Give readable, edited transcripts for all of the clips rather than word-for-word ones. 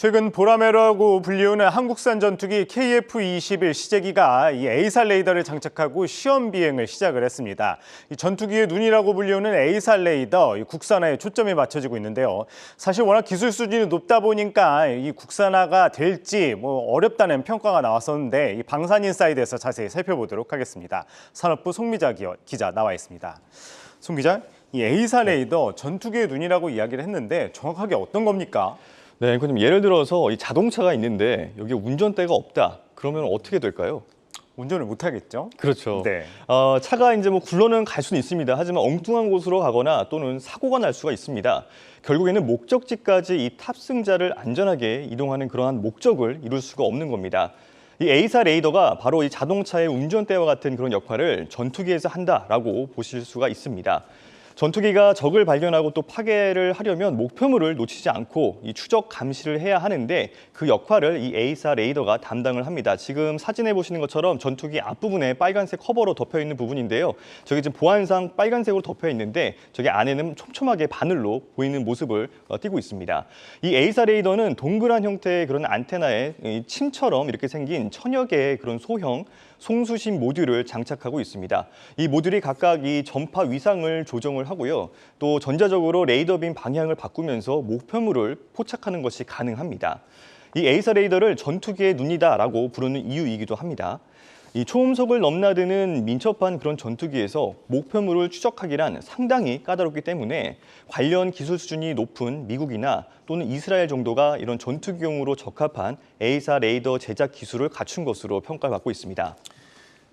최근 보라매라고 불리우는 한국산 전투기 KF-21 시제기가 이 에이사 레이더를 장착하고 시험 비행을 시작을 했습니다. 이 전투기의 눈이라고 불리우는 에이사 레이더, 국산화에 초점이 맞춰지고 있는데요. 사실 워낙 기술 수준이 높다 보니까 이 국산화가 될지 어렵다는 평가가 나왔었는데 이 방산인사이드에서 자세히 살펴보도록 하겠습니다. 산업부 송미자 기자 나와 있습니다. 송 기자, 이 에이사 레이더 전투기의 눈이라고 이야기를 했는데 정확하게 어떤 겁니까? 네, 그럼 예를 들어서 이 자동차가 있는데 여기에 운전대가 없다. 그러면 어떻게 될까요? 운전을 못 하겠죠? 그렇죠. 네. 차가 이제 굴러는 갈 수는 있습니다. 하지만 엉뚱한 곳으로 가거나 또는 사고가 날 수가 있습니다. 결국에는 목적지까지 이 탑승자를 안전하게 이동하는 그러한 목적을 이룰 수가 없는 겁니다. 이 에이사 레이더가 바로 이 자동차의 운전대와 같은 그런 역할을 전투기에서 한다라고 보실 수가 있습니다. 전투기가 적을 발견하고 또 파괴를 하려면 목표물을 놓치지 않고 이 추적 감시를 해야 하는데 그 역할을 이 에이사 레이더가 담당을 합니다. 지금 사진에 보시는 것처럼 전투기 앞부분에 빨간색 커버로 덮여 있는 부분인데요. 저기 지금 보안상 빨간색으로 덮여 있는데 저기 안에는 촘촘하게 바늘로 보이는 모습을 띠고 있습니다. 이 에이사 레이더는 동그란 형태의 그런 안테나에 침처럼 이렇게 생긴 천여 개의 그런 소형 송수신 모듈을 장착하고 있습니다. 이 모듈이 각각 이 전파 위상을 조정을 하고요. 또 전자적으로 레이더빔 방향을 바꾸면서 목표물을 포착하는 것이 가능합니다. 이 에이사 레이더를 전투기의 눈이다라고 부르는 이유이기도 합니다. 이 초음속을 넘나드는 민첩한 그런 전투기에서 목표물을 추적하기란 상당히 까다롭기 때문에 관련 기술 수준이 높은 미국이나 또는 이스라엘 정도가 이런 전투기용으로 적합한 에이사 레이더 제작 기술을 갖춘 것으로 평가받고 있습니다.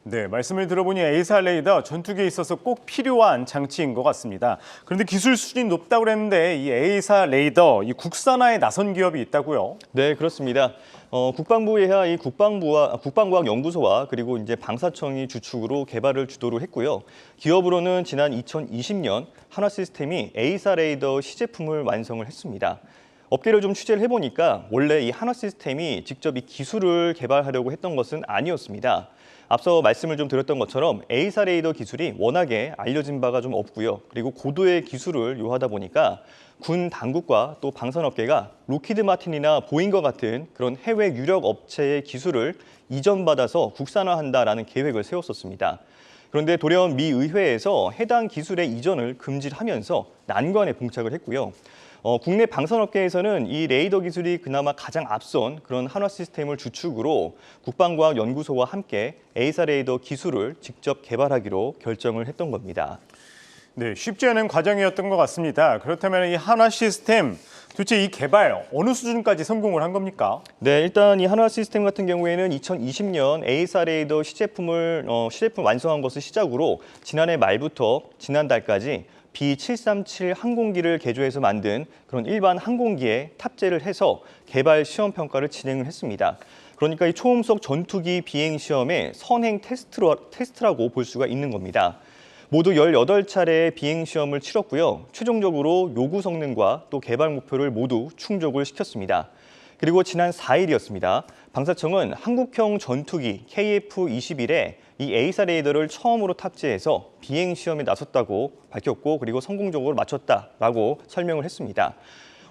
네, 말씀을 들어보니 에이사 레이더 전투기에 있어서 꼭 필요한 장치인 것 같습니다. 그런데 기술 수준이 높다고 그랬는데 이 에이사 레이더 이 국산화에 나선 기업이 있다고요? 네, 그렇습니다. 국방부에야 이 국방과학연구소와 그리고 이제 방사청이 주축으로 개발을 주도를 했고요. 기업으로는 지난 2020년 한화시스템이 에이사 레이더 시제품을 완성을 했습니다. 업계를 좀 취재를 해보니까 원래 이 한화시스템이 직접 이 기술을 개발하려고 했던 것은 아니었습니다. 앞서 말씀을 좀 드렸던 것처럼 에이사 레이더 기술이 워낙에 알려진 바가 좀 없고요. 그리고 고도의 기술을 요하다 보니까 군 당국과 또 방산업계가 록히드 마틴이나 보잉과 같은 그런 해외 유력 업체의 기술을 이전받아서 국산화한다라는 계획을 세웠었습니다. 그런데 돌연 미 의회에서 해당 기술의 이전을 금지하면서 난관에 봉착을 했고요. 국내 방산업계에서는 이 레이더 기술이 그나마 가장 앞선 그런 한화 시스템을 주축으로 국방과학연구소와 함께 에이사 레이더 기술을 직접 개발하기로 결정을 했던 겁니다. 네, 쉽지 않은 과정이었던 것 같습니다. 그렇다면 이 한화 시스템, 도대체 이 개발 어느 수준까지 성공을 한 겁니까? 네, 일단 이 한화 시스템 같은 경우에는 2020년 에이사 레이더 시제품 완성한 것을 시작으로 지난해 말부터 지난달까지 B737 항공기를 개조해서 만든 그런 일반 항공기에 탑재를 해서 개발 시험 평가를 진행을 했습니다. 그러니까 이 초음속 전투기 비행 시험의 선행 테스트라고 볼 수가 있는 겁니다. 모두 18차례의 비행 시험을 치렀고요. 최종적으로 요구 성능과 또 개발 목표를 모두 충족을 시켰습니다. 그리고 지난 4일이었습니다. 방사청은 한국형 전투기 KF-21에 이 에이사 레이더를 처음으로 탑재해서 비행 시험에 나섰다고 밝혔고 그리고 성공적으로 마쳤다라고 설명을 했습니다.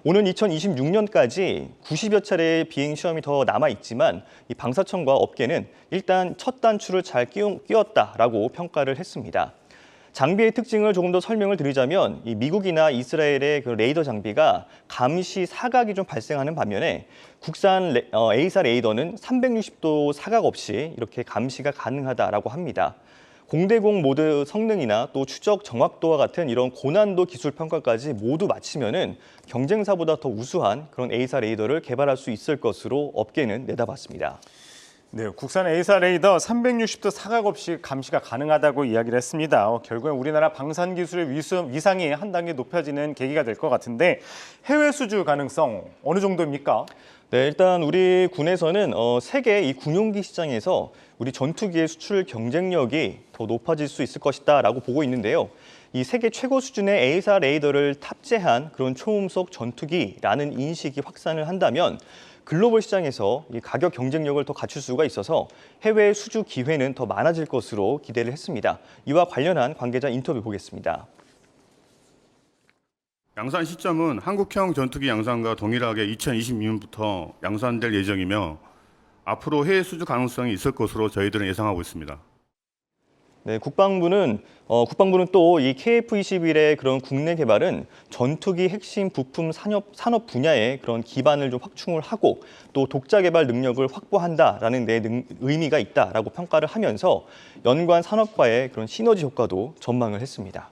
오는 2026년까지 90여 차례의 비행 시험이 더 남아 있지만 이 방사청과 업계는 일단 첫 단추를 잘 끼웠다라고 평가를 했습니다. 장비의 특징을 조금 더 설명을 드리자면 이 미국이나 이스라엘의 그 레이더 장비가 감시 사각이 좀 발생하는 반면에 국산 에이사 레이더는 360도 사각 없이 이렇게 감시가 가능하다라고 합니다. 공대공 모드 성능이나 또 추적 정확도와 같은 이런 고난도 기술 평가까지 모두 마치면은 경쟁사보다 더 우수한 그런 에이사 레이더를 개발할 수 있을 것으로 업계는 내다봤습니다. 네, 국산 에이사 레이더 360도 사각 없이 감시가 가능하다고 이야기를 했습니다. 결국엔 우리나라 방산 기술의 위상이 한 단계 높아지는 계기가 될 것 같은데 해외 수주 가능성 어느 정도입니까? 네, 일단 우리 군에서는 세계 이 군용기 시장에서 우리 전투기의 수출 경쟁력이 더 높아질 수 있을 것이다라고 보고 있는데요. 이 세계 최고 수준의 에이사 레이더를 탑재한 그런 초음속 전투기라는 인식이 확산을 한다면 글로벌 시장에서 이 가격 경쟁력을 더 갖출 수가 있어서 해외 수주 기회는 더 많아질 것으로 기대를 했습니다. 이와 관련한 관계자 인터뷰 보겠습니다. 양산 시점은 한국형 전투기 양산과 동일하게 2026년부터 양산될 예정이며 앞으로 해외 수주 가능성이 있을 것으로 저희들은 예상하고 있습니다. 네, 국방부는 또 이 KF-21의 그런 국내 개발은 전투기 핵심 부품 산업 분야의 그런 기반을 좀 확충을 하고 또 독자 개발 능력을 확보한다라는 데 의미가 있다라고 평가를 하면서 연관 산업과의 그런 시너지 효과도 전망을 했습니다.